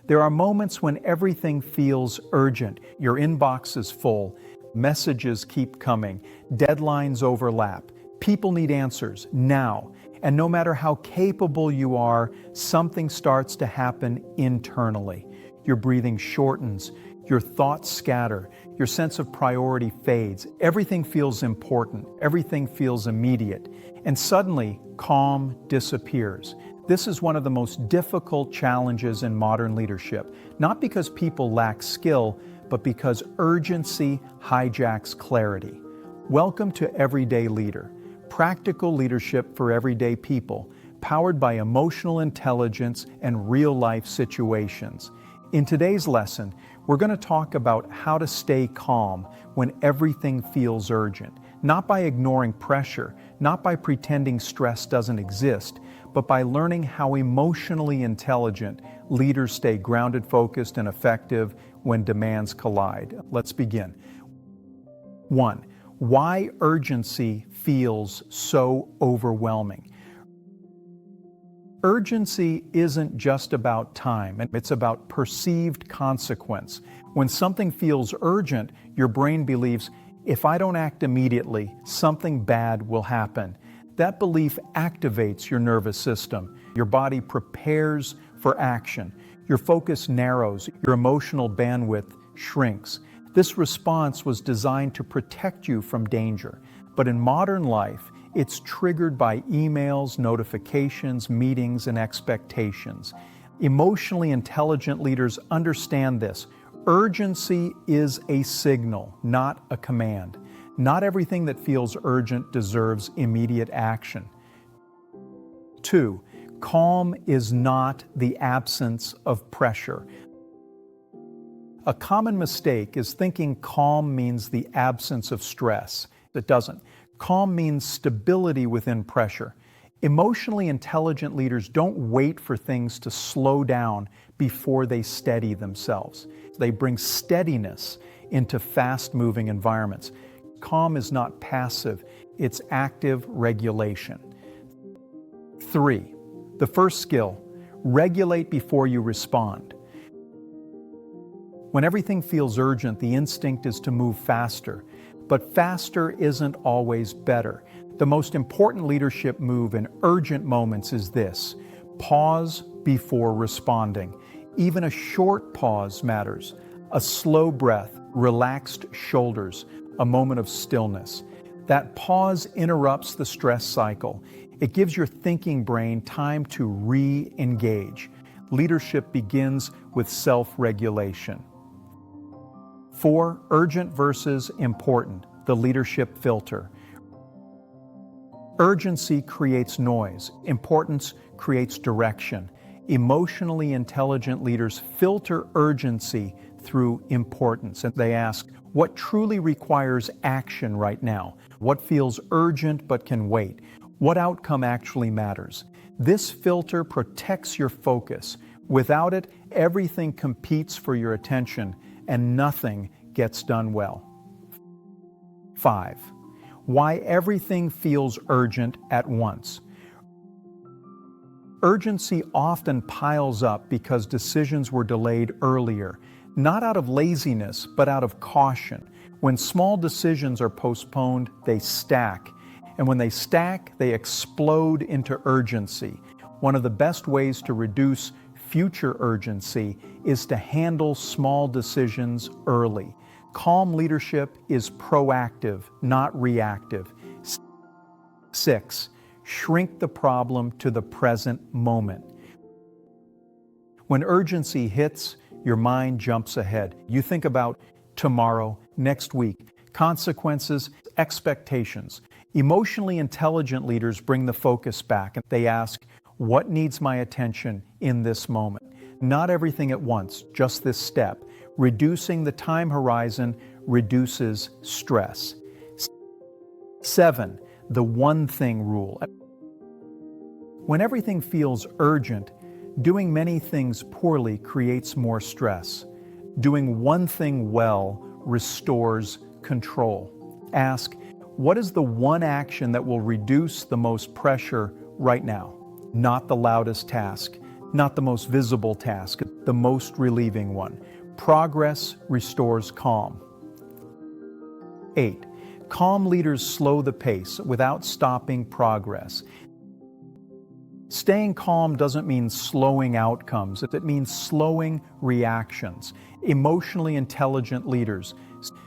There are moments when everything feels urgent. Your inbox is full, messages keep coming, deadlines overlap, people need answers now. And no matter how capable you are, something starts to happen internally. Your breathing shortens, your thoughts scatter, your sense of priority fades. Everything feels important, everything feels immediate, and suddenly calm disappears. This is one of the most difficult challenges in modern leadership, not because people lack skill, but because urgency hijacks clarity. Welcome to Everyday Leader, practical leadership for everyday people, powered by emotional intelligence and real-life situations. In today's lesson, we're going to talk about how to stay calm when everything feels urgent, not by ignoring pressure, not by pretending stress doesn't exist, but by learning how emotionally intelligent leaders stay grounded, focused, and effective when demands collide. Let's begin. 1. Why urgency feels so overwhelming. Urgency isn't just about time, it's about perceived consequence. When something feels urgent, your brain believes, if I don't act immediately, something bad will happen. That belief activates your nervous system. Your body prepares for action. Your focus narrows. Your emotional bandwidth shrinks. This response was designed to protect you from danger. But in modern life, it's triggered by emails, notifications, meetings, and expectations. Emotionally intelligent leaders understand this. Urgency is a signal, not a command. Not everything that feels urgent deserves immediate action. 2. Calm is not the absence of pressure. A common mistake is thinking calm means the absence of stress. It doesn't. Calm means stability within pressure. Emotionally intelligent leaders don't wait for things to slow down before they steady themselves. They bring steadiness into fast-moving environments. Calm is not passive, it's active regulation. 3. The first skill, regulate before you respond. When everything feels urgent, the instinct is to move faster. But faster isn't always better. The most important leadership move in urgent moments is this: pause before responding. Even a short pause matters. A slow breath, relaxed shoulders, a moment of stillness. That pause interrupts the stress cycle. It gives your thinking brain time to re-engage. Leadership begins with self-regulation. 4. Urgent versus important, the leadership filter. Urgency creates noise. Importance creates direction. Emotionally intelligent leaders filter urgency through importance, and they ask, what truly requires action right now? What feels urgent but can wait? What outcome actually matters? This filter protects your focus. Without it, everything competes for your attention, and nothing gets done well. 5. Why everything feels urgent at once. Urgency often piles up because decisions were delayed earlier, not out of laziness, but out of caution. When small decisions are postponed, they stack. And when they stack, they explode into urgency. One of the best ways to reduce future urgency is to handle small decisions early. Calm leadership is proactive, not reactive. 6. Shrink the problem to the present moment. When urgency hits, your mind jumps ahead. You think about tomorrow, next week, consequences, expectations. Emotionally intelligent leaders bring the focus back, and they ask, what needs my attention in this moment? Not everything at once, just this step. Reducing the time horizon reduces stress. 7. The one thing rule. When everything feels urgent, doing many things poorly creates more stress. Doing one thing well restores control. Ask, what is the one action that will reduce the most pressure right now? Not the loudest task, not the most visible task. the most relieving one. Progress restores calm. 8. Calm leaders slow the pace without stopping progress. Staying calm doesn't mean slowing outcomes. It means slowing reactions. Emotionally intelligent leaders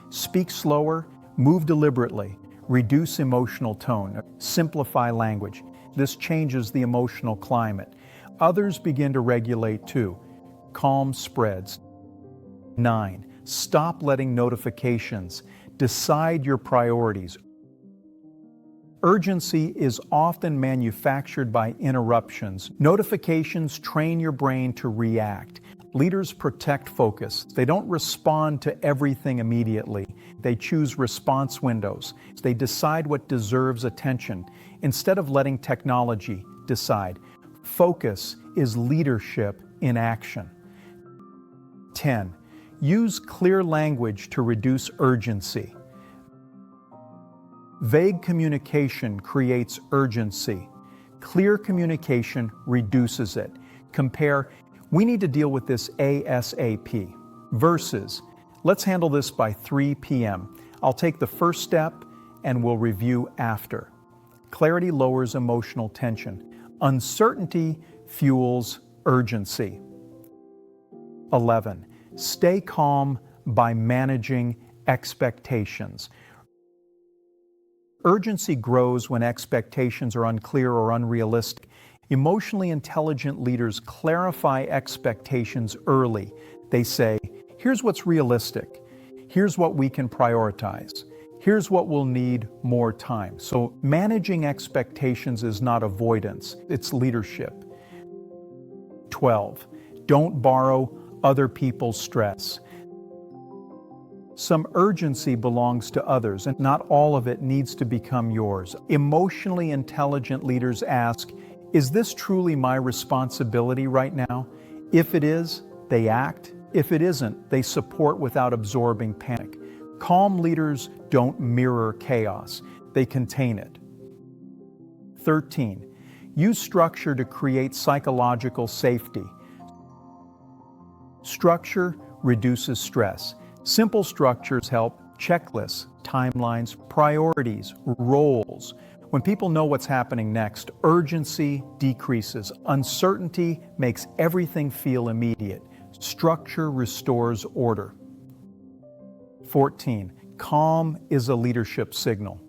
speak slower, move deliberately, reduce emotional tone, simplify language. This changes the emotional climate. Others begin to regulate too. Calm spreads. 9. Stop letting notifications decide your priorities. Urgency is often manufactured by interruptions. Notifications train your brain to react. Leaders protect focus. They don't respond to everything immediately. They choose response windows. They decide what deserves attention instead of letting technology decide. Focus is leadership in action. 10. Use clear language to reduce urgency. Vague communication creates urgency. Clear communication reduces it. Compare, "We need to deal with this ASAP," versus, "Let's handle this by 3 p.m. I'll take the first step and we'll review after." Clarity lowers emotional tension. Uncertainty fuels urgency. 11. Stay calm by managing expectations. Urgency grows when expectations are unclear or unrealistic. Emotionally intelligent leaders clarify expectations early. They say, "Here's what's realistic. Here's what we can prioritize. Here's what will need more time." So managing expectations is not avoidance, it's leadership. 12. Don't borrow other people's stress. Some urgency belongs to others, and not all of it needs to become yours. Emotionally intelligent leaders ask, "Is this truly my responsibility right now?" If it is, they act. If it isn't, they support without absorbing panic. Calm leaders don't mirror chaos, they contain it. 13. Use structure to create psychological safety. Structure reduces stress. Simple structures help: checklists, timelines, priorities, roles. When people know what's happening next, urgency decreases. Uncertainty makes everything feel immediate. Structure restores order. 14. Calm is a leadership signal.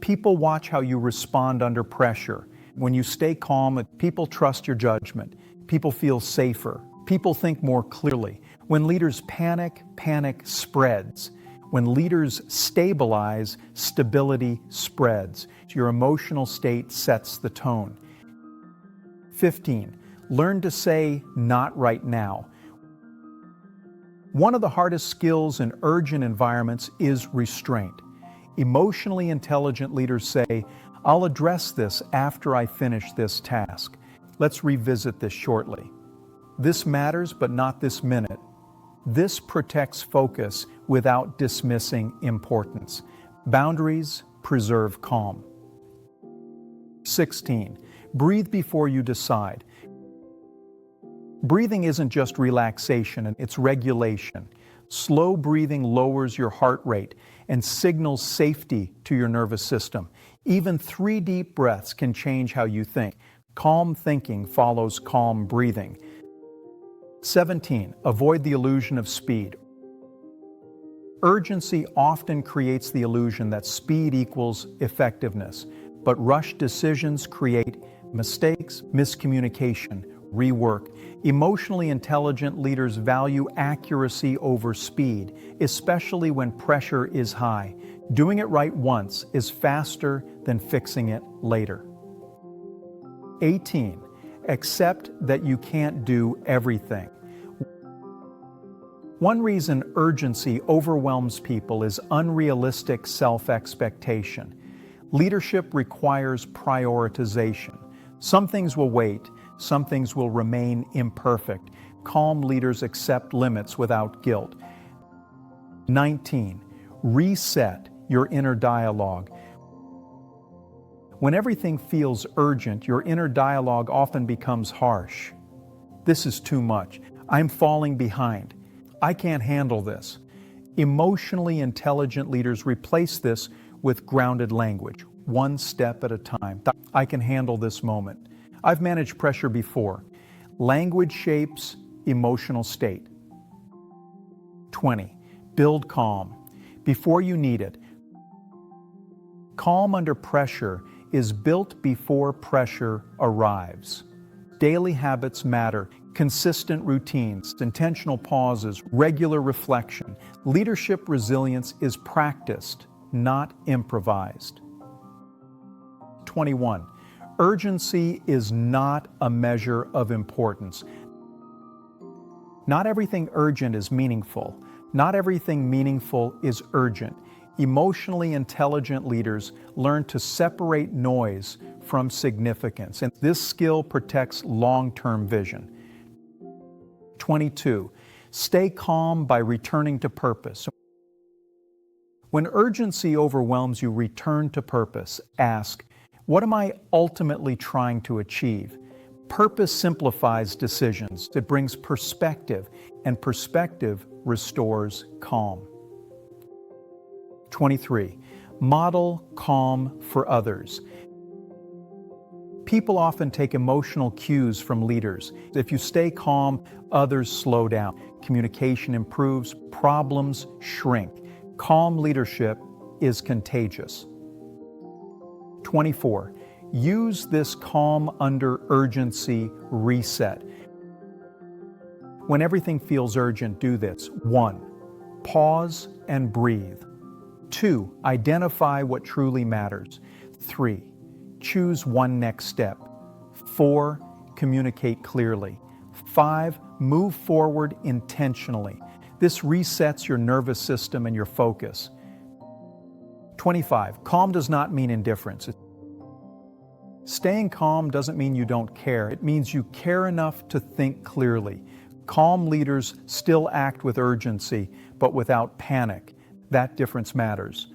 People watch how you respond under pressure. When you stay calm, people trust your judgment. People feel safer. People think more clearly. When leaders panic, panic spreads. When leaders stabilize, stability spreads. Your emotional state sets the tone. 15. Learn to say, "Not right now." One of the hardest skills in urgent environments is restraint. Emotionally intelligent leaders say, "I'll address this after I finish this task. Let's revisit this shortly. This matters, but not this minute." This protects focus without dismissing importance. Boundaries preserve calm. 16. Breathe before you decide. Breathing isn't just relaxation, it's regulation. Slow breathing lowers your heart rate and signals safety to your nervous system. Even 3 deep breaths can change how you think. Calm thinking follows calm breathing. 17. Avoid the illusion of speed. Urgency often creates the illusion that speed equals effectiveness, but rushed decisions create mistakes, miscommunication, rework. Emotionally intelligent leaders value accuracy over speed, especially when pressure is high. Doing it right once is faster than fixing it later. 18. Accept that you can't do everything. One reason urgency overwhelms people is unrealistic self-expectation. Leadership requires prioritization. Some things will wait, some things will remain imperfect. Calm leaders accept limits without guilt. 19. Reset your inner dialogue. When everything feels urgent, your inner dialogue often becomes harsh. This is too much. I'm falling behind. I can't handle this. Emotionally intelligent leaders replace this with grounded language, one step at a time. I can handle this moment. I've managed pressure before. Language shapes emotional state. 20. Build calm. Before you need it. Calm under pressure is built before pressure arrives. Daily habits matter. Consistent routines, intentional pauses, regular reflection. Leadership resilience is practiced, not improvised. 21. Urgency is not a measure of importance. Not everything urgent is meaningful. Not everything meaningful is urgent. Emotionally intelligent leaders learn to separate noise from significance, and this skill protects long-term vision. 22. Stay calm by returning to purpose. When urgency overwhelms you, return to purpose. Ask, what am I ultimately trying to achieve? Purpose simplifies decisions. It brings perspective, and perspective restores calm. 23. Model calm for others. People often take emotional cues from leaders. If you stay calm, others slow down. Communication improves, problems shrink. Calm leadership is contagious. 24. Use this calm under urgency reset. When everything feels urgent, do this. 1. Pause and breathe. 2. Identify what truly matters. 3. Choose one next step. 4. Communicate clearly. 5. Move forward intentionally. This resets your nervous system and your focus. 25. Calm does not mean indifference. Staying calm doesn't mean you don't care. It means you care enough to think clearly. Calm leaders still act with urgency, but without panic. That difference matters.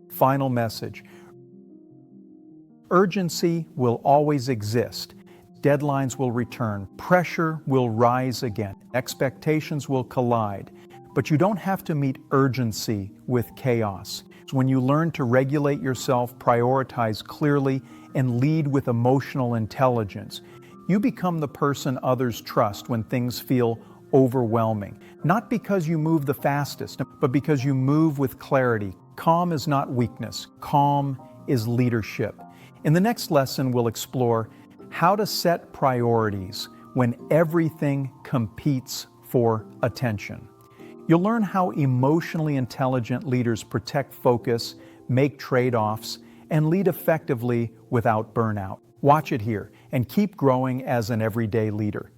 Final message. Urgency will always exist. Deadlines will return. Pressure will rise again. Expectations will collide. But you don't have to meet urgency with chaos. When you learn to regulate yourself, prioritize clearly, and lead with emotional intelligence, you become the person others trust when things feel overwhelming. Not because you move the fastest, but because you move with clarity. Calm is not weakness. Calm is leadership. In the next lesson, we'll explore how to set priorities when everything competes for attention. You'll learn how emotionally intelligent leaders protect focus, make trade-offs, and lead effectively without burnout. Watch it here and keep growing as an everyday leader.